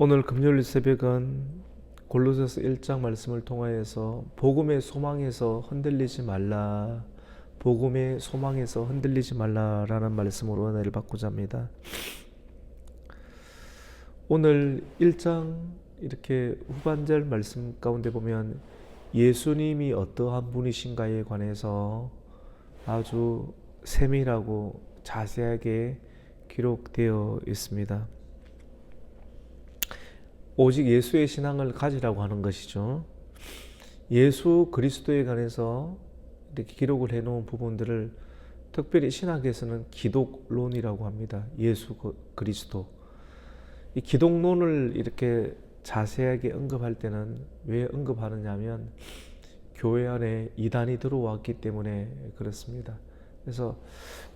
오늘 금요일 새벽은 골로새서 1장 말씀을 통하여서 복음의 소망에서 흔들리지 말라, 복음의 소망에서 흔들리지 말라라는 말씀으로 은혜를 받고자 합니다. 오늘 1장 이렇게 후반절 말씀 가운데 보면 예수님이 어떠한 분이신가에 관해서 아주 세밀하고 자세하게 기록되어 있습니다. 오직 예수의 신앙을 가지라고 하는 것이죠. 예수 그리스도에 관해서 이렇게 기록을 해놓은 부분들을 특별히 신학에서는 기독론이라고 합니다. 예수 그리스도. 이 기독론을 이렇게 자세하게 언급할 때는 왜 언급하느냐 하면 교회 안에 이단이 들어왔기 때문에 그렇습니다. 그래서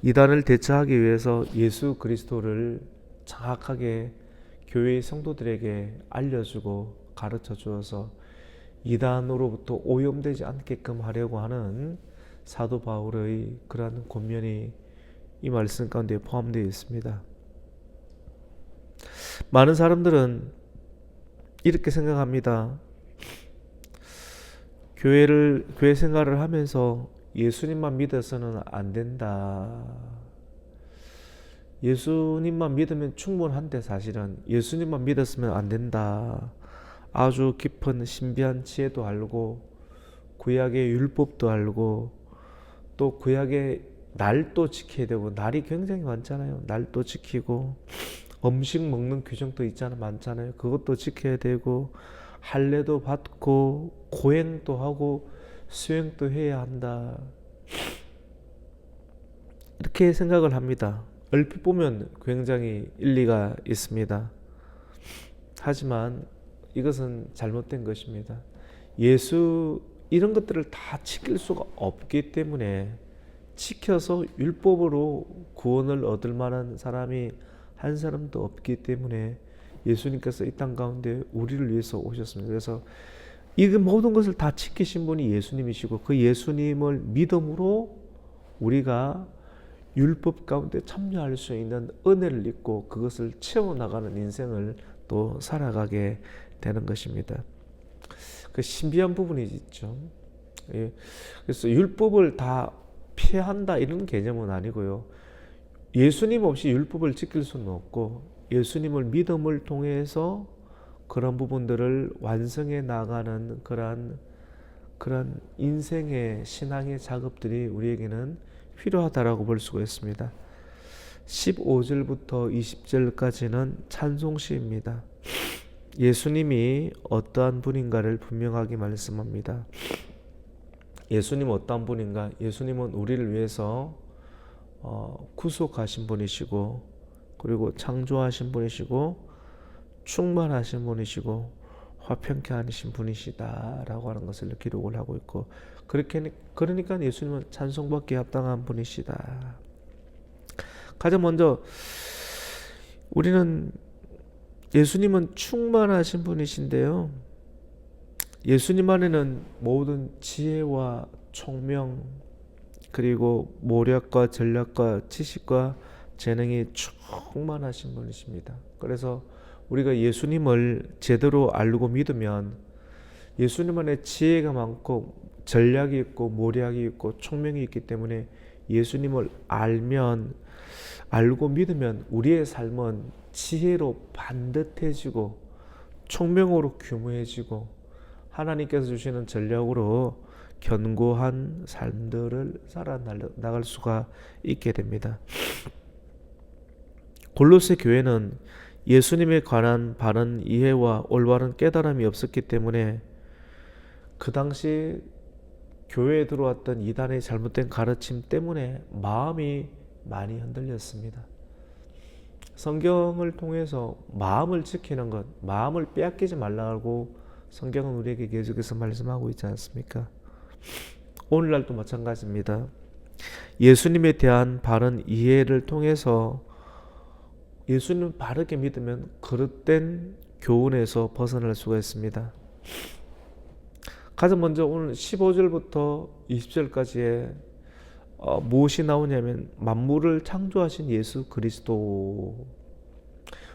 이단을 대처하기 위해서 예수 그리스도를 정확하게 교회의 성도들에게 알려주고 가르쳐 주어서 이단으로부터 오염되지 않게끔 하려고 하는 사도 바울의 그러한 권면이 이 말씀 가운데 포함되어 있습니다. 많은 사람들은 이렇게 생각합니다. 교회 생활을 하면서 예수님만 믿어서는 안 된다. 예수님만 믿으면 충분한데 사실은 예수님만 믿었으면 안 된다. 아주 깊은 신비한 지혜도 알고 구약의 율법도 알고 또 구약의 날도 지켜야 되고 날이 굉장히 많잖아요. 날도 지키고 음식 먹는 규정도 있잖아요. 많잖아요. 그것도 지켜야 되고 할례도 받고 고행도 하고 수행도 해야 한다. 이렇게 생각을 합니다. 얼핏 보면 굉장히 일리가 있습니다. 하지만 이것은 잘못된 것입니다. 이런 것들을 다 지킬 수가 없기 때문에 지켜서 율법으로 구원을 얻을 만한 사람이 한 사람도 없기 때문에 예수님께서 이 땅 가운데 우리를 위해서 오셨습니다. 그래서 이 모든 것을 다 지키신 분이 예수님이시고 그 예수님을 믿음으로 우리가 율법 가운데 참여할 수 있는 은혜를 입고 그것을 채워나가는 인생을 또 살아가게 되는 것입니다. 그 신비한 부분이 있죠. 그래서 율법을 다 피한다 이런 개념은 아니고요. 예수님 없이 율법을 지킬 수는 없고 예수님을 믿음을 통해서 그런 부분들을 완성해 나가는 그런 인생의 신앙의 작업들이 우리에게는 필요하다라고 볼 수가 있습니다. 15절부터 20절까지는 찬송시입니다. 예수님이 어떠한 분인가를 분명하게 말씀합니다. 예수님은 어떠한 분인가? 예수님은 우리를 위해서 구속하신 분이시고 그리고 창조하신 분이시고 충만하신 분이시고 화평케 하신 분이시다라고 하는 것을 기록을 하고 있고 그러니까 예수님은 찬송받기에 합당한 분이시다. 가장 먼저 우리는 예수님은 충만하신 분이신데요. 예수님 안에는 모든 지혜와 총명 그리고 모략과 전략과 지식과 재능이 충만하신 분이십니다. 그래서 우리가 예수님을 제대로 알고 믿으면 예수님 안에 지혜가 많고 전략이 있고 모략이 있고 총명이 있기 때문에 예수님을 알고 믿으면 우리의 삶은 지혜로 반듯해지고 총명으로 규모해지고 하나님께서 주시는 전략으로 견고한 삶들을 살아나갈 수가 있게 됩니다. 골로새 교회는 예수님에 관한 바른 이해와 올바른 깨달음이 없었기 때문에 그 당시 교회에 들어왔던 이단의 잘못된 가르침 때문에 마음이 많이 흔들렸습니다. 성경을 통해서 마음을 지키는 것, 마음을 빼앗기지 말라고 성경은 우리에게 계속해서 말씀하고 있지 않습니까? 오늘날도 마찬가지입니다. 예수님에 대한 바른 이해를 통해서 예수님을 바르게 믿으면 그릇된 교훈에서 벗어날 수가 있습니다. 가장 먼저 오늘 15절부터 20절까지에 무엇이 나오냐면 만물을 창조하신 예수 그리스도.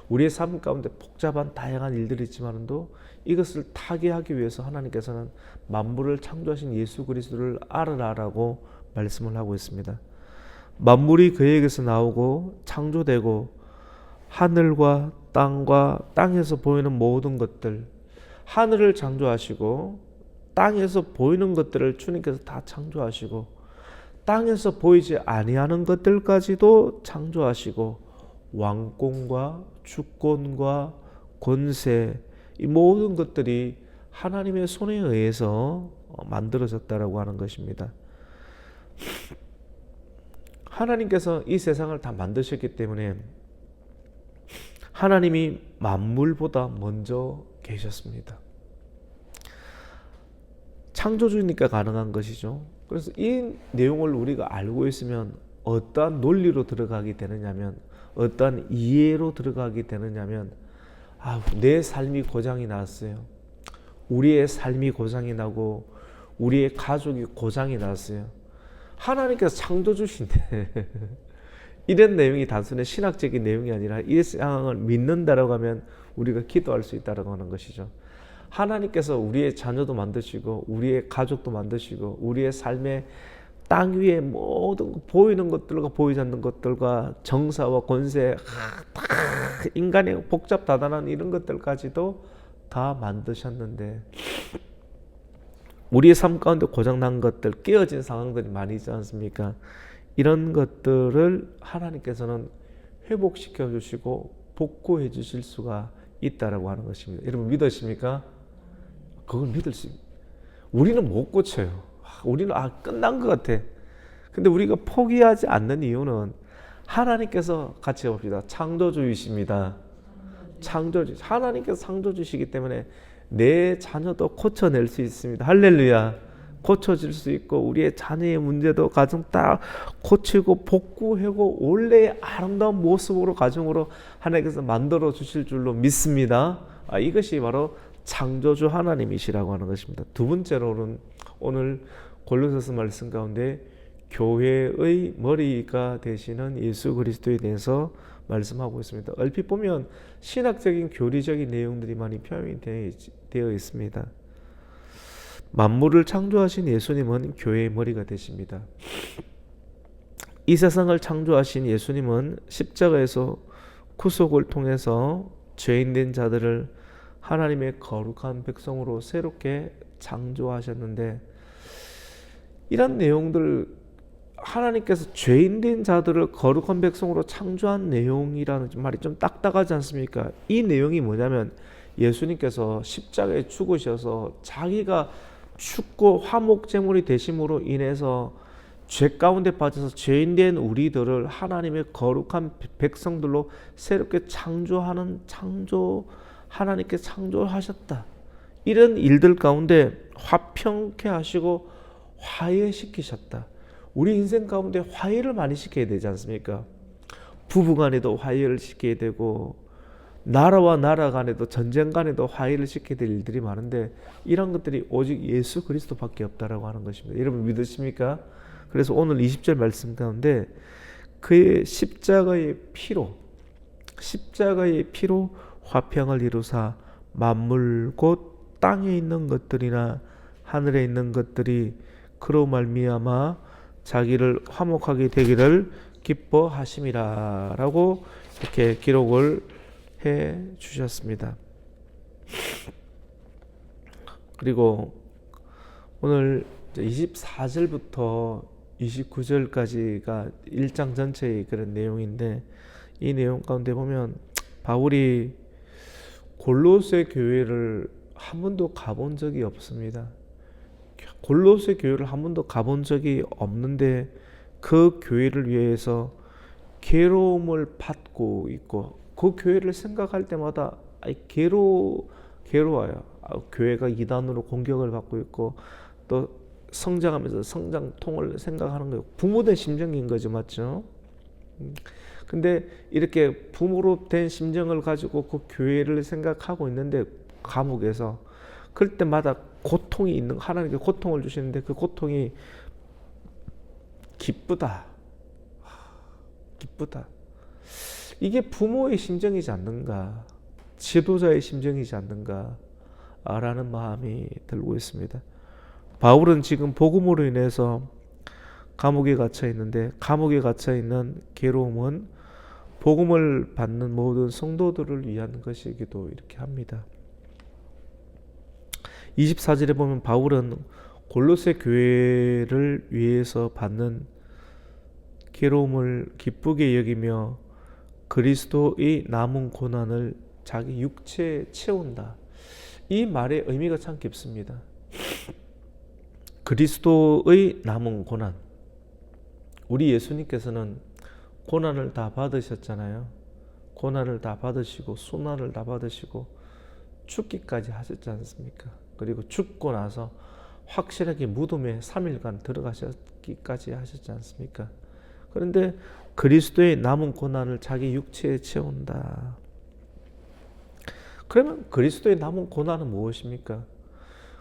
우리의 삶 가운데 복잡한 다양한 일들이 있지만도 이것을 타개하기 위해서 하나님께서는 만물을 창조하신 예수 그리스도를 알으라라고 말씀을 하고 있습니다. 만물이 그에게서 나오고 창조되고 하늘과 땅과 땅에서 보이는 모든 것들, 하늘을 창조하시고 땅에서 보이는 것들을 주님께서 다 창조하시고 땅에서 보이지 아니하는 것들까지도 창조하시고 왕권과 주권과 권세, 이 모든 것들이 하나님의 손에 의해서 만들어졌다라고 하는 것입니다. 하나님께서 이 세상을 다 만드셨기 때문에 하나님이 만물보다 먼저 계셨습니다. 창조주니까 가능한 것이죠. 그래서 이 내용을 우리가 알고 있으면 어떠한 논리로 들어가게 되느냐면, 어떠한 이해로 들어가게 되느냐면, 내 삶이 고장이 났어요. 우리의 삶이 고장이 나고 우리의 가족이 고장이 났어요. 하나님께서 창조주신데 이런 내용이 단순히 신학적인 내용이 아니라 이 상황을 믿는다라고 하면 우리가 기도할 수 있다라고 하는 것이죠. 하나님께서 우리의 자녀도 만드시고 우리의 가족도 만드시고 우리의 삶의 땅 위에 모든 보이는 것들과 보이지 않는 것들과 정사와 권세, 인간의 복잡다단한 이런 것들까지도 다 만드셨는데 우리의 삶 가운데 고장난 것들, 깨어진 상황들이 많이 있지 않습니까? 이런 것들을 하나님께서는 회복시켜 주시고 복구해 주실 수가 있다라고 하는 것입니다. 여러분 믿으십니까? 그걸 믿을 수 있습니다. 우리는 못 고쳐요. 우리는 끝난 것 같아. 근데 우리가 포기하지 않는 이유는 하나님께서 같이 봅시다. 창조주이십니다. 창조주. 하나님께서 창조주시기 때문에 내 자녀도 고쳐낼 수 있습니다. 할렐루야. 고쳐질 수 있고 우리의 자녀의 문제도 가정 다 고치고 복구하고 원래의 아름다운 모습으로 가정으로 하나님께서 만들어 주실 줄로 믿습니다. 이것이 바로 창조주 하나님이시라고 하는 것입니다. 두 번째로는 오늘 골로새서 말씀 가운데 교회의 머리가 되시는 예수 그리스도에 대해서 말씀하고 있습니다. 얼핏 보면 신학적인 교리적인 내용들이 많이 표현이 되어 있습니다. 만물을 창조하신 예수님은 교회의 머리가 되십니다. 이 세상을 창조하신 예수님은 십자가에서 구속을 통해서 죄인된 자들을 하나님의 거룩한 백성으로 새롭게 창조하셨는데, 이런 내용들, 하나님께서 죄인된 자들을 거룩한 백성으로 창조한 내용이라는 말이 좀 딱딱하지 않습니까? 이 내용이 뭐냐면 예수님께서 십자가에 죽으셔서 자기가 죽고 화목제물이 되심으로 인해서 죄 가운데 빠져서 죄인된 우리들을 하나님의 거룩한 백성들로 새롭게 창조하는 하나님께 창조하셨다. 이런 일들 가운데 화평케 하시고 화해시키셨다. 우리 인생 가운데 화해를 많이 시켜야 되지 않습니까? 부부간에도 화해를 시켜야 되고 나라와 나라 간에도 전쟁 간에도 화해를 시켜야 될 일들이 많은데 이런 것들이 오직 예수 그리스도밖에 없다라고 하는 것입니다. 여러분 믿으십니까? 그래서 오늘 20절 말씀 가운데 그의 십자가의 피로 화평을 이루사 만물 곧 땅에 있는 것들이나 하늘에 있는 것들이 그로 말미암아 자기를 화목하게 되기를 기뻐하심이라 라고 이렇게 기록을 해 주셨습니다. 그리고 오늘 24절부터 29절까지가 1장 전체의 그런 내용인데, 이 내용 가운데 보면 바울이 골로새 교회를 한 번도 가본 적이 없습니다. 골로새 교회를 한 번도 가본 적이 없는데 그 교회를 위해서 괴로움을 받고 있고 그 교회를 생각할 때마다 괴로워요. 교회가 이단으로 공격을 받고 있고 또 성장하면서 성장통을 생각하는 거예요. 부모된 심정인 거죠, 맞죠? 근데 이렇게 부모로 된 심정을 가지고 그 교회를 생각하고 있는데 감옥에서 그럴 때마다 고통이 있는, 하나님께 고통을 주시는데 그 고통이 기쁘다. 이게 부모의 심정이지 않는가, 지도자의 심정이지 않는가 라는 마음이 들고 있습니다. 바울은 지금 복음으로 인해서 감옥에 갇혀 있는데, 감옥에 갇혀 있는 괴로움은 복음을 받는 모든 성도들을 위한 것이기도 이렇게 합니다. 24절에 보면 바울은 골로새 교회를 위해서 받는 괴로움을 기쁘게 여기며 그리스도의 남은 고난을 자기 육체에 채운다. 이 말의 의미가 참 깊습니다. 그리스도의 남은 고난. 우리 예수님께서는 고난을 다 받으셨잖아요. 고난을 다 받으시고 수난을 다 받으시고 죽기까지 하셨지 않습니까? 그리고 죽고 나서 확실하게 무덤에 3일간 들어가셨기까지 하셨지 않습니까? 그런데 그리스도의 남은 고난을 자기 육체에 채운다. 그러면 그리스도의 남은 고난은 무엇입니까?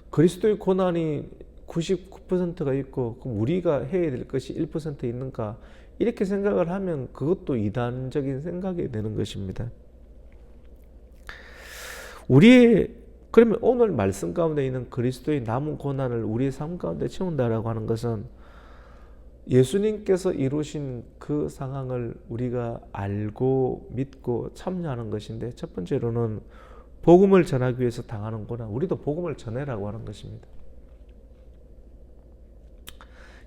그리스도의 고난이 99%가 있고 그럼 우리가 해야 될 것이 1% 있는가? 이렇게 생각을 하면 그것도 이단적인 생각이 되는 것입니다. 그러면 오늘 말씀 가운데 있는 그리스도의 남은 고난을 우리의 삶 가운데 채운다라고 하는 것은 예수님께서 이루신 그 상황을 우리가 알고 믿고 참여하는 것인데, 첫 번째로는 복음을 전하기 위해서 당하는 고난, 우리도 복음을 전해라고 하는 것입니다.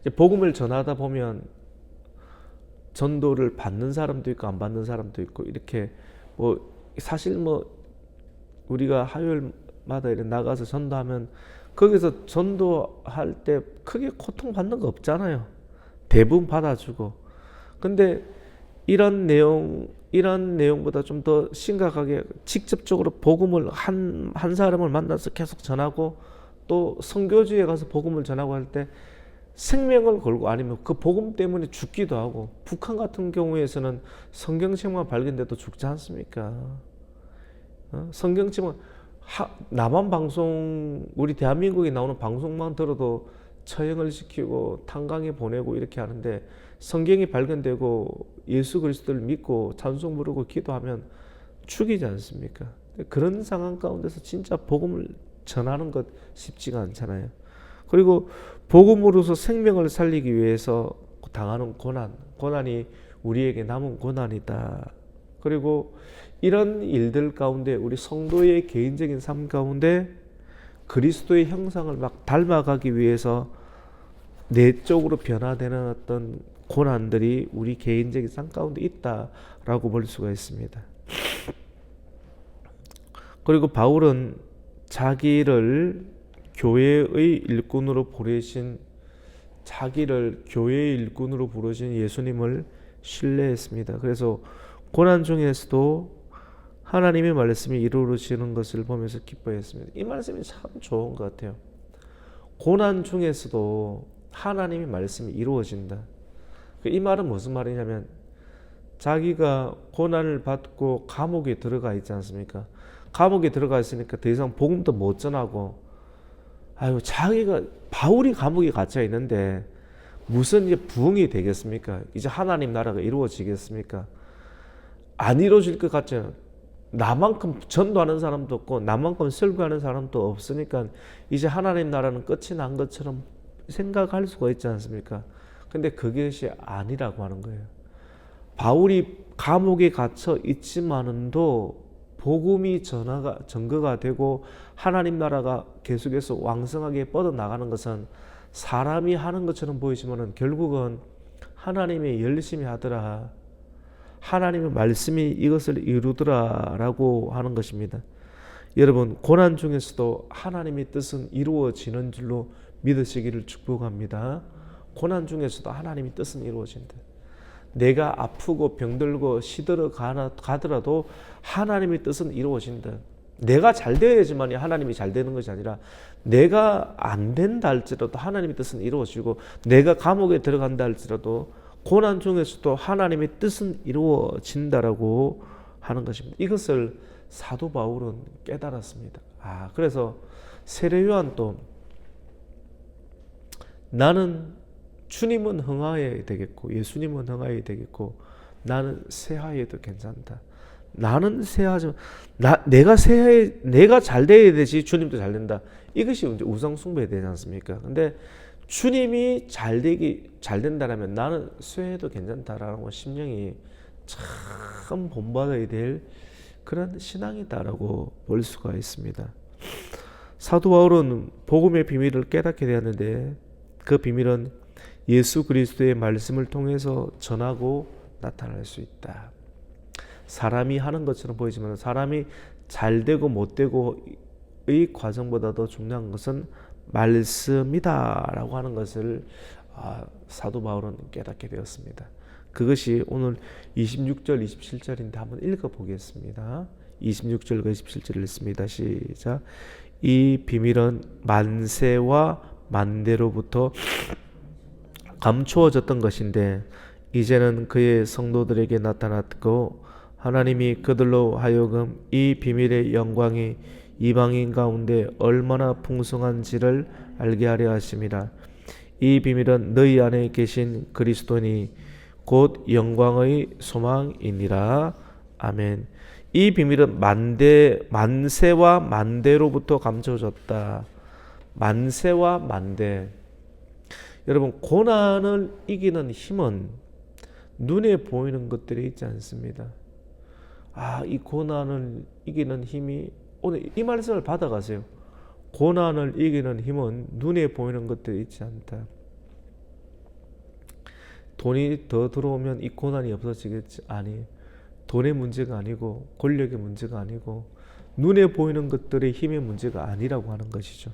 이제 복음을 전하다 보면 전도를 받는 사람도 있고 안 받는 사람도 있고, 이렇게 사실 우리가 화요일마다 이렇게 나가서 전도하면 거기서 전도할 때 크게 고통받는 거 없잖아요. 대부분 받아주고. 근데 이런 내용보다 좀 더 심각하게 직접적으로 복음을 한 사람을 만나서 계속 전하고, 또 선교지에 가서 복음을 전하고 할 때 생명을 걸고 아니면 그 복음 때문에 죽기도 하고, 북한 같은 경우에서는 성경책만 발견돼도 죽지 않습니까? 성경책만 남한 방송, 우리 대한민국에 나오는 방송만 들어도 처형을 시키고 탄광에 보내고 이렇게 하는데, 성경이 발견되고 예수 그리스도를 믿고 찬송 부르고 기도하면 죽이지 않습니까? 그런 상황 가운데서 진짜 복음을 전하는 것 쉽지가 않잖아요. 그리고 복음으로서 생명을 살리기 위해서 당하는 고난이 우리에게 남은 고난이다. 그리고 이런 일들 가운데 우리 성도의 개인적인 삶 가운데 그리스도의 형상을 막 닮아가기 위해서 내적으로 변화되는 어떤 고난들이 우리 개인적인 삶 가운데 있다라고 볼 수가 있습니다. 그리고 바울은 자기를 교회의 일꾼으로 부르신 예수님을 신뢰했습니다. 그래서 고난 중에서도 하나님의 말씀이 이루어지는 것을 보면서 기뻐했습니다. 이 말씀이 참 좋은 것 같아요. 고난 중에서도 하나님의 말씀이 이루어진다. 이 말은 무슨 말이냐면, 자기가 고난을 받고 감옥에 들어가 있지 않습니까? 감옥에 들어가 있으니까 더 이상 복음도 못 전하고, 바울이 감옥에 갇혀 있는데 무슨 이제 부흥이 되겠습니까? 이제 하나님 나라가 이루어지겠습니까? 안 이루어질 것 같죠. 나만큼 전도하는 사람도 없고 나만큼 설교하는 사람도 없으니까 이제 하나님 나라는 끝이 난 것처럼 생각할 수가 있지 않습니까? 근데 그것이 아니라고 하는 거예요. 바울이 감옥에 갇혀 있지만은도 복음이 전거가 되고 하나님 나라가 계속해서 왕성하게 뻗어나가는 것은 사람이 하는 것처럼 보이지만은 결국은 하나님이 열심히 하더라, 하나님의 말씀이 이것을 이루더라 라고 하는 것입니다. 여러분, 고난 중에서도 하나님의 뜻은 이루어지는 줄로 믿으시기를 축복합니다. 고난 중에서도 하나님의 뜻은 이루어진다. 내가 아프고 병들고 시들어 가더라도 하나님의 뜻은 이루어진다. 내가 잘 되어야지만 하나님이 잘 되는 것이 아니라, 내가 안 된다 할지라도 하나님의 뜻은 이루어지고, 내가 감옥에 들어간다 할지라도 고난 중에서도 하나님의 뜻은 이루어진다라고 하는 것입니다. 이것을 사도 바울은 깨달았습니다. 그래서 세례 요한도 나는 주님은 흥하여야 되겠고 예수님은 흥하여야 되겠고 나는 새하얘도 괜찮다. 나는 새하지만 내가 잘 돼야 되지 주님도 잘 된다. 이것이 이제 우상 숭배에 되지 않습니까? 근데 주님이 잘 된다라면 나는 쇠해도 괜찮다라는 심령이 참 본받아야 될 그런 신앙이다라고 볼 수가 있습니다. 사도 바울은 복음의 비밀을 깨닫게 되었는데 그 비밀은 예수 그리스도의 말씀을 통해서 전하고 나타날 수 있다. 사람이 하는 것처럼 보이지만 사람이 잘 되고 못 되고의 과정보다 더 중요한 것은 말씀이다라고 하는 것을 사도 바울은 깨닫게 되었습니다. 그것이 오늘 26절 27절인데 한번 읽어보겠습니다. 26절과 27절을 읽습니다. 시작. 이 비밀은 만세와 만대로부터 감추어졌던 것인데 이제는 그의 성도들에게 나타났고 하나님이 그들로 하여금 이 비밀의 영광이 이방인 가운데 얼마나 풍성한지를 알게 하려 하심이라. 이 비밀은 너희 안에 계신 그리스도니 곧 영광의 소망이니라. 아멘. 이 비밀은 만세와 만대로부터 감춰졌다. 만세와 만대. 여러분, 고난을 이기는 힘은 눈에 보이는 것들이 있지 않습니다. 이 고난을 이기는 힘이 오늘 이 말씀을 받아가세요. 고난을 이기는 힘은 눈에 보이는 것들이 있지 않다. 돈이 더 들어오면 이 고난이 없어지겠지? 아니, 돈의 문제가 아니고 권력의 문제가 아니고 눈에 보이는 것들의 힘의 문제가 아니라고 하는 것이죠.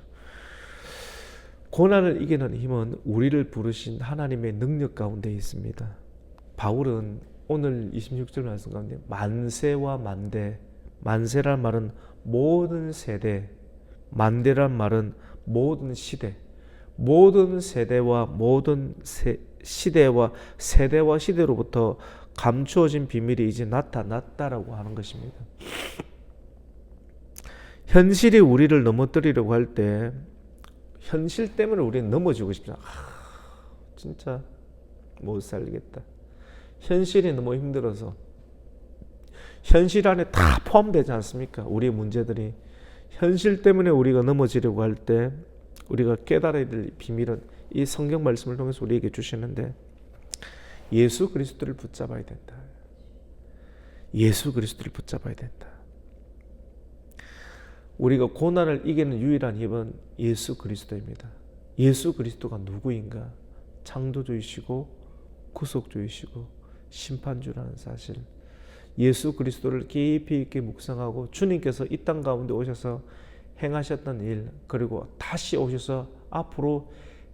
고난을 이기는 힘은 우리를 부르신 하나님의 능력 가운데 있습니다. 바울은 오늘 26절 말씀 가운데 만세와 만대, 만세란 말은 모든 세대, 만대란 말은 모든 시대, 모든 세대와 모든 시대와 세대와 시대로부터 감추어진 비밀이 이제 나타났다라고 하는 것입니다. 현실이 우리를 넘어뜨리려고 할 때 현실 때문에 우리는 넘어지고 싶잖아. 진짜 못 살겠다. 현실이 너무 힘들어서 현실 안에 다 포함되지 않습니까? 우리의 문제들이. 현실 때문에 우리가 넘어지려고 할 때 우리가 깨달아야 될 비밀은 이 성경 말씀을 통해서 우리에게 주시는데 예수 그리스도를 붙잡아야 된다. 예수 그리스도를 붙잡아야 된다. 우리가 고난을 이기는 유일한 힘은 예수 그리스도입니다. 예수 그리스도가 누구인가? 창조주이시고 구속주이시고 심판주라는 사실. 예수 그리스도를 깊이 있게 묵상하고 주님께서 이 땅 가운데 오셔서 행하셨던 일, 그리고 다시 오셔서 앞으로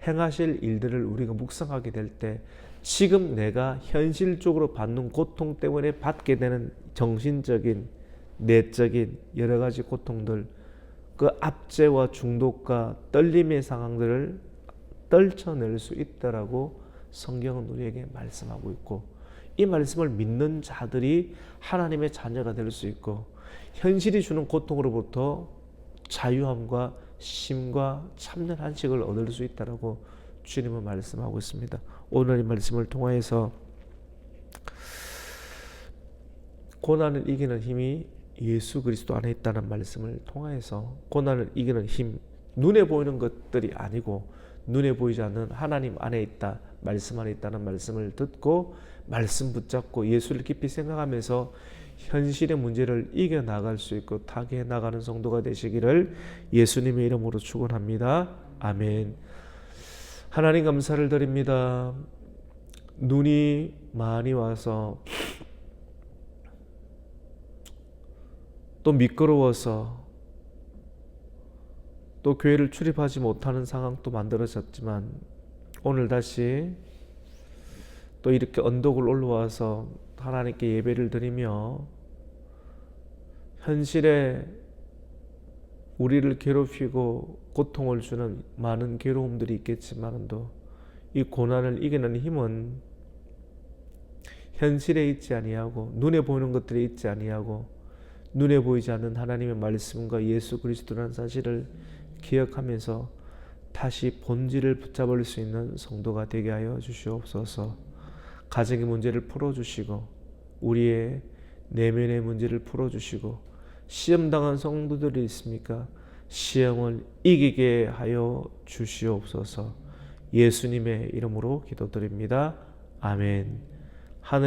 행하실 일들을 우리가 묵상하게 될 때 지금 내가 현실적으로 받는 고통 때문에 받게 되는 정신적인, 내적인 여러 가지 고통들, 그 압제와 중독과 떨림의 상황들을 떨쳐낼 수 있다라고 성경은 우리에게 말씀하고 있고, 이 말씀을 믿는 자들이 하나님의 자녀가 될 수 있고 현실이 주는 고통으로부터 자유함과 쉼과 참된 안식을 얻을 수 있다라고 주님은 말씀하고 있습니다. 오늘 이 말씀을 통하여서 고난을 이기는 힘이 예수 그리스도 안에 있다는 말씀을 통하여서 고난을 이기는 힘, 눈에 보이는 것들이 아니고 눈에 보이지 않는 하나님 안에 있다, 말씀 안에 있다는 말씀을 듣고 말씀 붙잡고 예수를 깊이 생각하면서 현실의 문제를 이겨나갈 수 있고 타개해 나가는 성도가 되시기를 예수님의 이름으로 축원합니다. 아멘. 하나님 감사를 드립니다. 눈이 많이 와서 또 미끄러워서 또 교회를 출입하지 못하는 상황도 만들어졌지만 오늘 다시 또 이렇게 언덕을 올라와서 하나님께 예배를 드리며 현실에 우리를 괴롭히고 고통을 주는 많은 괴로움들이 있겠지만도 이 고난을 이기는 힘은 현실에 있지 아니하고 눈에 보이는 것들이 있지 아니하고 눈에 보이지 않는 하나님의 말씀과 예수 그리스도라는 사실을 기억하면서 다시 본질을 붙잡을 수 있는 성도가 되게 하여 주시옵소서. 가정의 문제를 풀어주시고 우리의 내면의 문제를 풀어주시고, 시험 당한 성도들이 있습니까? 시험을 이기게 하여 주시옵소서. 예수님의 이름으로 기도드립니다. 아멘. 하늘